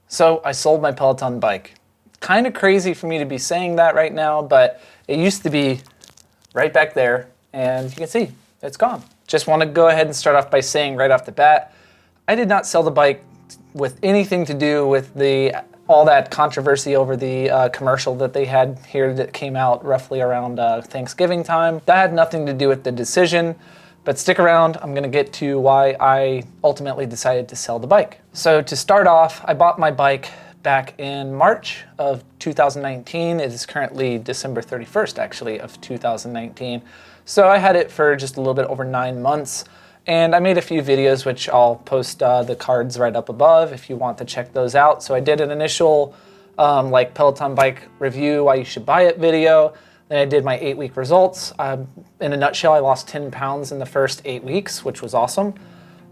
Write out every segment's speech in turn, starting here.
So I sold my Peloton bike. Kind of crazy for me to be saying that right now, but it used to be right back there, and you can see it's gone. Just want to go ahead and start off by saying right off the bat, I did not sell the bike with anything to do with all that controversy over the commercial that they had here that came out roughly around Thanksgiving time. That had nothing to do with the decision, but stick around, I'm gonna get to why I ultimately decided to sell the bike. So to start off, I bought my bike back in March of 2019. It is currently December 31st, actually, of 2019. So I had it for just a little bit over 9 months. And I made a few videos, which I'll post the cards right up above if you want to check those out. So I did an initial Peloton Bike review, why you should buy it video. Then I did my 8-week results. In a nutshell, I lost 10 pounds in the first 8 weeks, which was awesome.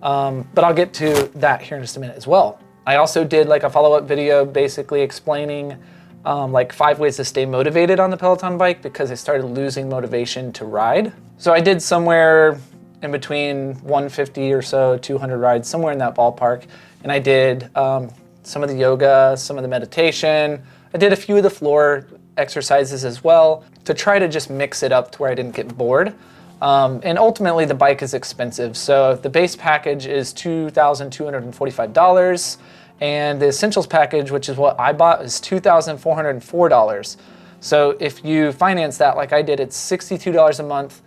But I'll get to that here in just a minute as well. I also did a follow-up video basically explaining 5 ways to stay motivated on the Peloton bike because I started losing motivation to ride. So I did somewhere in between 150 or so, 200 rides, somewhere in that ballpark. And I did some of the yoga, some of the meditation. I did a few of the floor exercises as well to try to just mix it up to where I didn't get bored. And ultimately the bike is expensive. So the base package is $2,245 and the essentials package, which is what I bought, is $2,404. So if you finance that like I did, it's $62 a month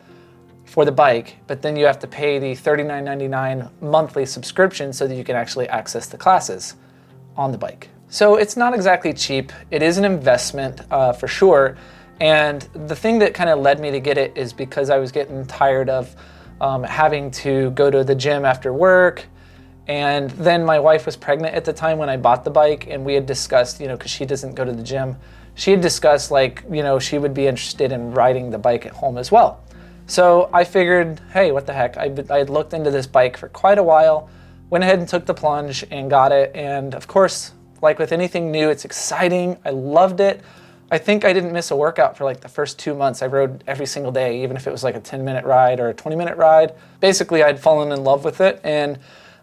for the bike, but then you have to pay the $39.99 monthly subscription so that you can actually access the classes on the bike. So it's not exactly cheap. It is an investment for sure. And the thing that kind of led me to get it is because I was getting tired of having to go to the gym after work. And then my wife was pregnant at the time when I bought the bike, and we had discussed, because she doesn't go to the gym, she had discussed she would be interested in riding the bike at home as well. So I figured, hey, what the heck? I had looked into this bike for quite a while, went ahead and took the plunge and got it. And of course, like with anything new, it's exciting. I loved it. I think I didn't miss a workout for the first 2 months. I rode every single day, even if it was a 10-minute ride or a 20-minute ride. Basically, I'd fallen in love with it, and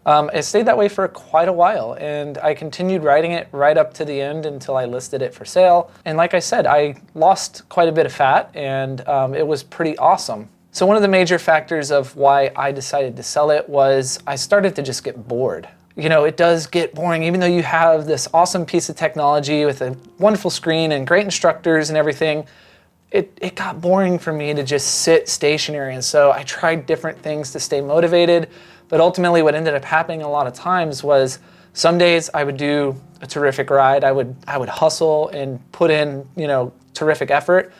it stayed that way for quite a while. And I continued riding it right up to the end until I listed it for sale. And like I said, I lost quite a bit of fat, and it was pretty awesome. So one of the major factors of why I decided to sell it was I started to just get bored. It does get boring, even though you have this awesome piece of technology with a wonderful screen and great instructors and everything. It got boring for me to just sit stationary. And so I tried different things to stay motivated. But ultimately what ended up happening a lot of times was some days I would do a terrific ride. I would hustle and put in, terrific effort.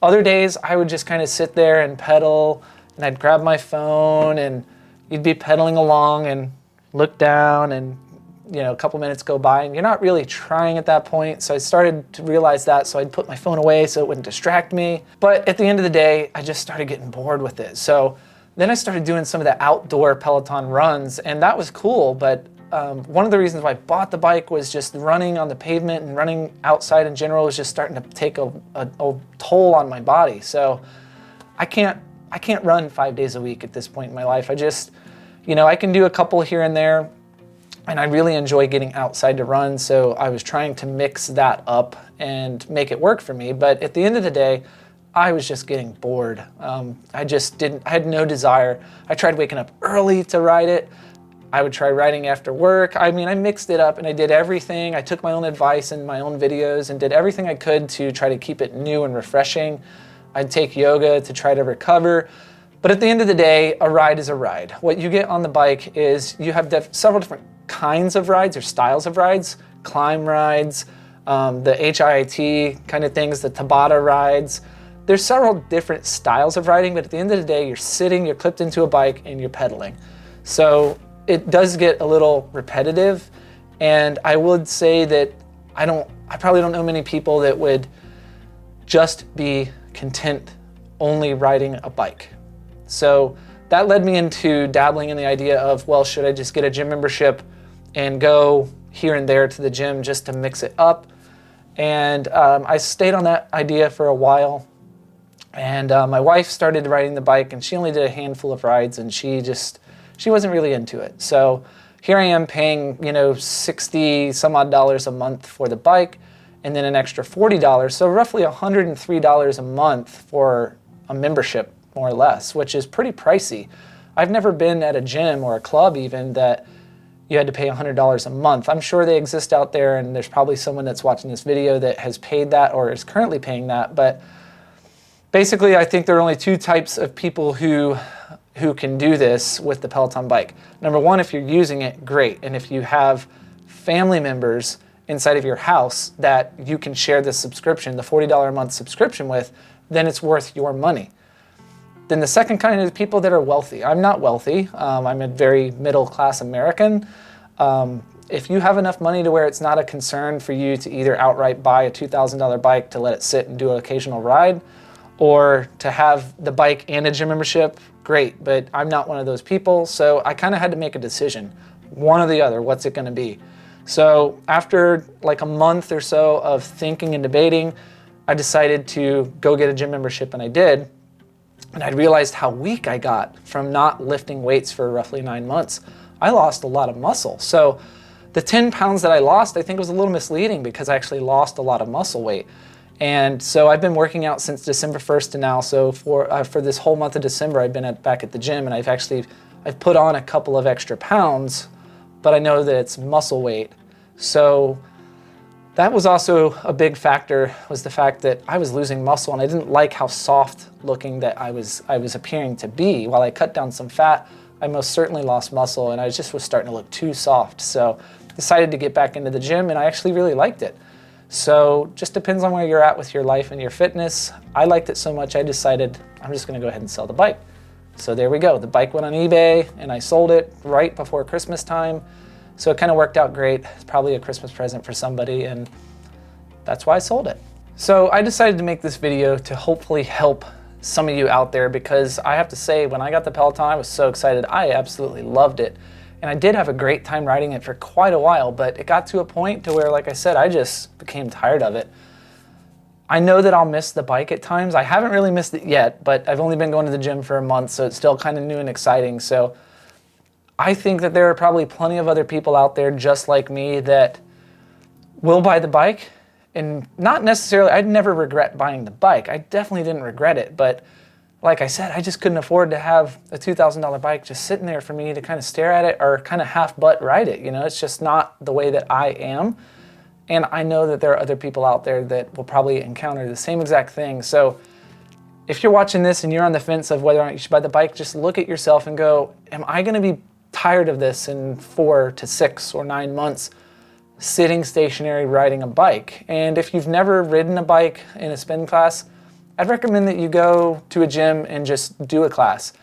Other days I would just kind of sit there and pedal, and I'd grab my phone and you'd be pedaling along and look down, and a couple minutes go by and you're not really trying at that point. So I started to realize that, so I'd put my phone away so it wouldn't distract me. But at the end of the day, I just started getting bored with it. So then I started doing some of the outdoor Peloton runs, and that was cool. But one of the reasons why I bought the bike was just running on the pavement and running outside in general was just starting to take a toll on my body. So I can't run 5 days a week at this point in my life. I just, I can do a couple here and there, and I really enjoy getting outside to run. So I was trying to mix that up and make it work for me. But at the end of the day, I was just getting bored. I had no desire. I tried waking up early to ride it. I would try riding after work. I mixed it up and I did everything. I took my own advice and my own videos and did everything I could to try to keep it new and refreshing. I'd take yoga to try to recover. But at the end of the day, a ride is a ride. What you get on the bike is you have several different kinds of rides or styles of rides, climb rides, the HIIT kind of things, the Tabata rides. There's several different styles of riding, but at the end of the day, you're sitting, you're clipped into a bike, and you're pedaling. So it does get a little repetitive, and I would say that I probably don't know many people that would just be content only riding a bike. So that led me into dabbling in the idea of, well, should I just get a gym membership and go here and there to the gym just to mix it up? And I stayed on that idea for a while. And my wife started riding the bike, and she only did a handful of rides, and she wasn't really into it. So here I am paying, 60 some odd dollars a month for the bike, and then an extra $40, so roughly $103 a month for a membership, more or less, which is pretty pricey. I've never been at a gym or a club even that you had to pay $100 a month. I'm sure they exist out there, and there's probably someone that's watching this video that has paid that or is currently paying that, but basically I think there are only two types of people who can do this with the Peloton bike. Number one, if you're using it, great. And if you have family members inside of your house that you can share this subscription, the $40 a month subscription with, then it's worth your money. Then the second kind is people that are wealthy. I'm not wealthy. I'm a very middle-class American. If you have enough money to where it's not a concern for you to either outright buy a $2,000 bike to let it sit and do an occasional ride, or to have the bike and a gym membership, great, but I'm not one of those people, so I kind of had to make a decision. One or the other, what's it gonna be? So after like a month or so of thinking and debating, I decided to go get a gym membership, and I did. And I realized how weak I got from not lifting weights for roughly 9 months. I lost a lot of muscle. So the 10 pounds that I lost, I think was a little misleading because I actually lost a lot of muscle weight. And so I've been working out since December 1st to now. So for this whole month of December, I've been back at the gym, and I've put on a couple of extra pounds, but I know that it's muscle weight. So that was also a big factor, was the fact that I was losing muscle, and I didn't like how soft looking that I was appearing to be. While I cut down some fat, I most certainly lost muscle, and I just was starting to look too soft. So decided to get back into the gym, and I actually really liked it. So just depends on where you're at with your life and your fitness. I liked it so much, I decided I'm just gonna go ahead and sell the bike. So there we go. The bike went on eBay, and I sold it right before Christmas time. So it kind of worked out great. It's probably a Christmas present for somebody, and that's why I sold it. So I decided to make this video to hopefully help some of you out there, because I have to say, when I got the Peloton, I was so excited. I absolutely loved it. And I did have a great time riding it for quite a while, but it got to a point to where, like I said, I just became tired of it. I know that I'll miss the bike at times. I haven't really missed it yet, but I've only been going to the gym for a month, so it's still kind of new and exciting. So I think that there are probably plenty of other people out there just like me that will buy the bike, and not necessarily, I'd never regret buying the bike. I definitely didn't regret it, but like I said, I just couldn't afford to have a $2,000 bike just sitting there for me to kind of stare at it or kind of half-butt ride it. It's just not the way that I am. And I know that there are other people out there that will probably encounter the same exact thing. So if you're watching this and you're on the fence of whether or not you should buy the bike, just look at yourself and go, am I gonna be tired of this in 4 to 6 or 9 months sitting stationary riding a bike? And if you've never ridden a bike in a spin class, I'd recommend that you go to a gym and just do a class.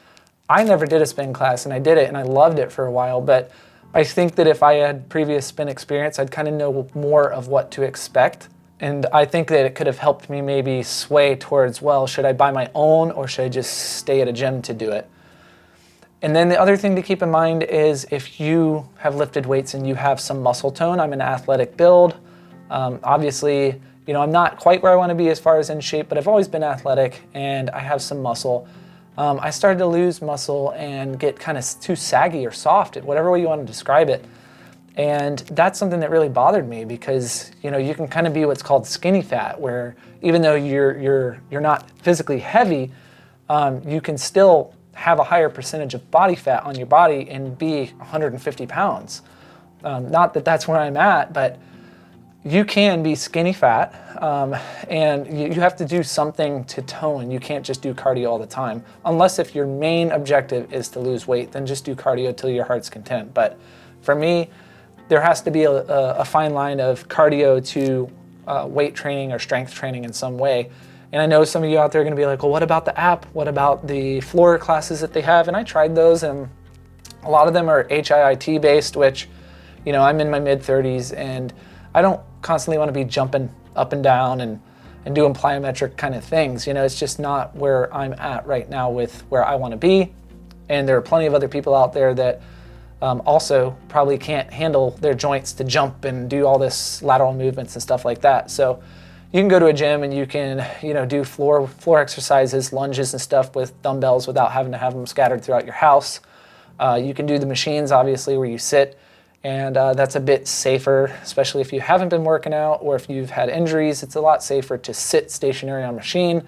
I never did a spin class, and I did it and I loved it for a while, but I think that if I had previous spin experience, I'd kind of know more of what to expect. And I think that it could have helped me maybe sway towards, well, should I buy my own or should I just stay at a gym to do it? And then the other thing to keep in mind is if you have lifted weights and you have some muscle tone. I'm an athletic build. Obviously, I'm not quite where I want to be as far as in shape, but I've always been athletic and I have some muscle. I started to lose muscle and get kind of too saggy or soft, whatever way you want to describe it. And that's something that really bothered me because, you can kind of be what's called skinny fat, where even though you're not physically heavy, you can still have a higher percentage of body fat on your body and be 150 pounds. Not that that's where I'm at, but you can be skinny fat, and you have to do something to tone. You can't just do cardio all the time. Unless if your main objective is to lose weight, then just do cardio till your heart's content. But for me, there has to be a fine line of cardio to weight training or strength training in some way. And I know some of you out there are gonna be like, well, what about the app? What about the floor classes that they have? And I tried those, and a lot of them are HIIT based, which, I'm in my mid 30s and I don't constantly want to be jumping up and down and doing plyometric kind of things. It's just not where I'm at right now with where I want to be. And there are plenty of other people out there that also probably can't handle their joints to jump and do all this lateral movements and stuff like that. So you can go to a gym and you can, do floor exercises, lunges and stuff with dumbbells without having to have them scattered throughout your house. You can do the machines, obviously, where you sit And that's a bit safer, especially if you haven't been working out or if you've had injuries. It's a lot safer to sit stationary on a machine.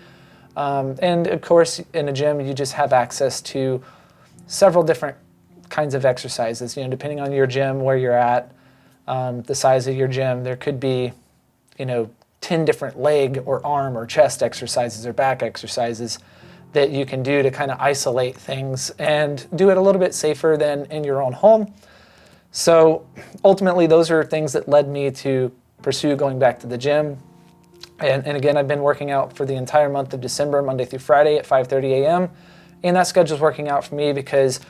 And of course, in a gym, you just have access to several different kinds of exercises, depending on your gym, where you're at, the size of your gym. There could be, 10 different leg or arm or chest exercises or back exercises that you can do to kind of isolate things and do it a little bit safer than in your own home. So ultimately, those are things that led me to pursue going back to the gym. And again, I've been working out for the entire month of December, Monday through Friday at 5:30 a.m. And that schedule's working out for me because,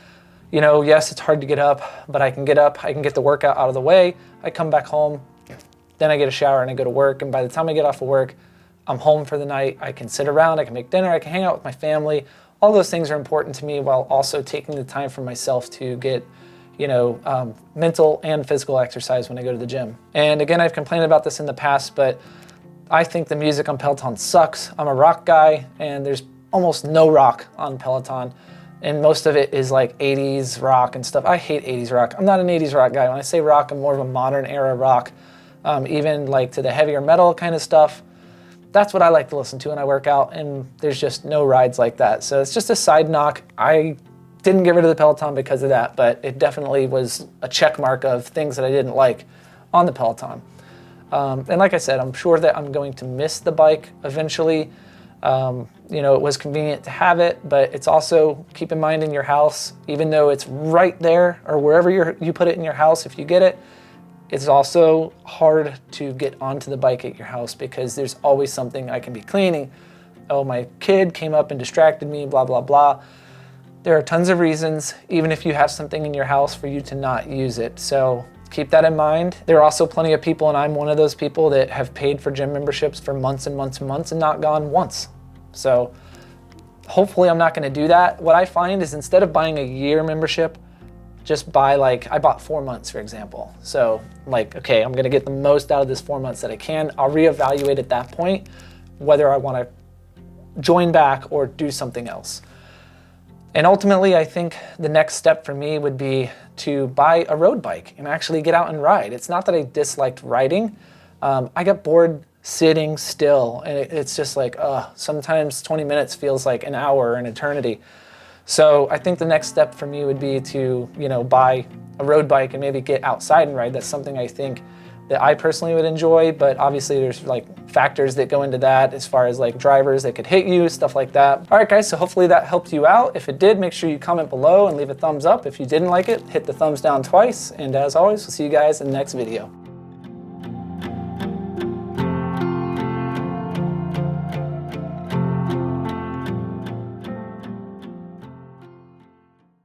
yes, it's hard to get up, but I can get up, I can get the workout out of the way. I come back home, then I get a shower and I go to work. And by the time I get off of work, I'm home for the night. I can sit around, I can make dinner, I can hang out with my family. All those things are important to me while also taking the time for myself to get mental and physical exercise when I go to the gym. And again, I've complained about this in the past, but I think the music on Peloton sucks. I'm a rock guy, and there's almost no rock on Peloton. And most of it is like 80s rock and stuff. I hate 80s rock. I'm not an 80s rock guy. When I say rock, I'm more of a modern era rock, even like to the heavier metal kind of stuff. That's what I like to listen to when I work out, and there's just no rides like that. So it's just a side knock. I didn't get rid of the Peloton because of that, but it definitely was a check mark of things that I didn't like on the Peloton. And like I said, I'm sure that I'm going to miss the bike eventually. It was convenient to have it, but it's also, keep in mind, in your house, even though it's right there or wherever you put it in your house, if you get it, it's also hard to get onto the bike at your house because there's always something I can be cleaning. Oh, my kid came up and distracted me, blah, blah, blah. There are tons of reasons, even if you have something in your house, for you to not use it. So keep that in mind. There are also plenty of people, and I'm one of those people, that have paid for gym memberships for months and months and months and not gone once. So hopefully I'm not going to do that. What I find is, instead of buying a year membership, just buy, I bought 4 months, for example. So okay, I'm going to get the most out of this 4 months that I can. I'll reevaluate at that point whether I want to join back or do something else. And ultimately, I think the next step for me would be to buy a road bike and actually get out and ride. It's not that I disliked riding. I got bored sitting still, and it's just sometimes 20 minutes feels like an hour or an eternity. So I think the next step for me would be to, buy a road bike and maybe get outside and ride. That's something I think that I personally would enjoy, but obviously there's factors that go into that as far as drivers that could hit you, stuff like that. All right, guys, so hopefully that helped you out. If it did, make sure you comment below and leave a thumbs up. If you didn't like it, hit the thumbs down twice. And as always, we'll see you guys in the next video.